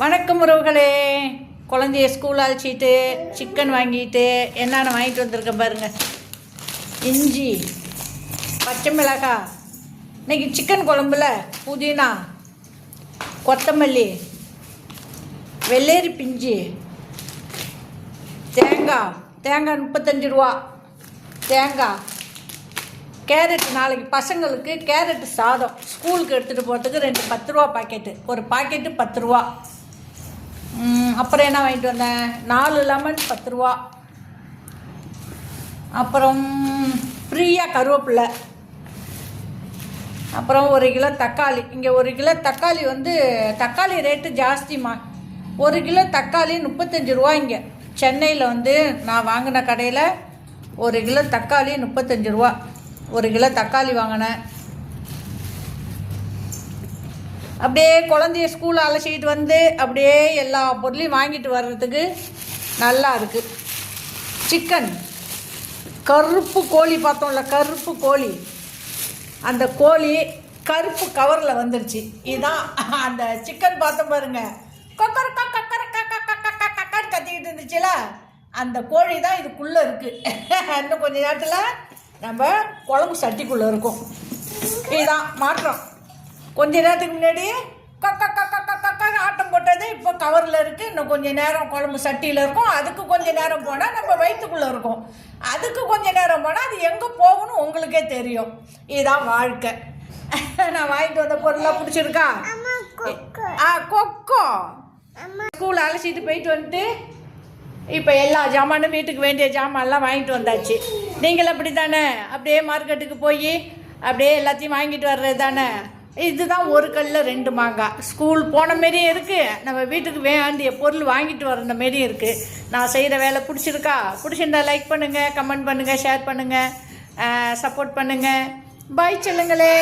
வணக்கம் உறவுகளே. குழந்தைய ஸ்கூல் அழைச்சிட்டு சிக்கன் வாங்கிட்டு என்னென்ன வாங்கிட்டு வந்திருக்கேன் பாருங்கள். இஞ்சி, பச்சை மிளகாய், இன்றைக்கி சிக்கன் குழம்புல புதினா, கொத்தமல்லி, வெள்ளேரி பிஞ்சு, தேங்காய் 35 ரூபா தேங்காய், கேரட், நாளைக்கு பசங்களுக்கு கேரட் சாதம் ஸ்கூலுக்கு எடுத்துகிட்டு போகிறதுக்கு 2 10 ரூபா பாக்கெட்டு, ஒரு பாக்கெட்டு 10 ரூபா. அப்புறம் என்ன வாங்கிட்டு வந்தேன், 4 லெமன் 10 ரூபா. அப்புறம் ஃப்ரீயாக கருவேப்பிலை. அப்புறம் 1 கிலோ தக்காளி. இங்கே 1 கிலோ தக்காளி தக்காளி ரேட்டு ஜாஸ்திம்மா. 1 கிலோ தக்காளி 35 ரூபா. இங்கே சென்னையில் நான் வாங்கின கடையில் 1 கிலோ தக்காளி 35 ரூபா. 1 கிலோ தக்காளி வாங்கினேன். அப்படியே குழந்தைய ஸ்கூலில் அழைச்சிக்கிட்டு அப்படியே எல்லா பொருளையும் வாங்கிட்டு வர்றதுக்கு நல்லா இருக்குது. சிக்கன், கருப்பு கோழி பார்த்தோம்ல, கருப்பு கோழி. அந்த கோழி கருப்பு கவரில் வந்துடுச்சு. இதுதான் அந்த சிக்கன் பார்த்தோம் பாருங்க, கொக்கர் கக்கர் கத்திக்கிட்டு இருந்துச்சுல, அந்த கோழி தான் இதுக்குள்ளே இருக்குது. இன்னும் கொஞ்சம் நேரத்தில் நம்ம குழம்பு சட்டிக்குள்ளே இருக்கும். இதுதான் மாற்றம். கொஞ்ச நேரத்துக்கு முன்னாடி ஆட்டம் போட்டது இப்போ கவரில் இருக்குது. இன்னும் கொஞ்சம் நேரம் குழம்பு சட்டியில் இருக்கும். அதுக்கு கொஞ்சம் நேரம் போனால் நம்ம வயிற்றுக்குள்ளே இருக்கும். அதுக்கு கொஞ்சம் நேரம் போனால் அது எங்கே போகணும் உங்களுக்கே தெரியும். இதுதான் வாழ்க்கை. நான் வாங்கிட்டு வந்த பொருளாக பிடிச்சிருக்கா? கொக்கோ. ஸ்கூல் அழைச்சிட்டு போயிட்டு வந்துட்டு இப்போ எல்லா ஜாமானும் வீட்டுக்கு வேண்டிய ஜாமான்லாம் வாங்கிட்டு வந்தாச்சு. நீங்கள் அப்படி தானே, அப்படியே மார்க்கெட்டுக்கு போய் அப்படியே எல்லாத்தையும் வாங்கிட்டு வர்றது தானே. இதுதான் 1 கல்லில் 2 மாங்காய். ஸ்கூல் போன மாரியும் இருக்குது, நம்ம வீட்டுக்கு வேண்டிய பொருள் வாங்கிட்டு வர மாரியும் இருக்குது. நான் செய்கிற வேலை பிடிச்சிருந்தா லைக் பண்ணுங்கள், கமெண்ட் பண்ணுங்கள், ஷேர் பண்ணுங்கள், சப்போர்ட் பண்ணுங்கள். பாய் சொல்லுங்களே.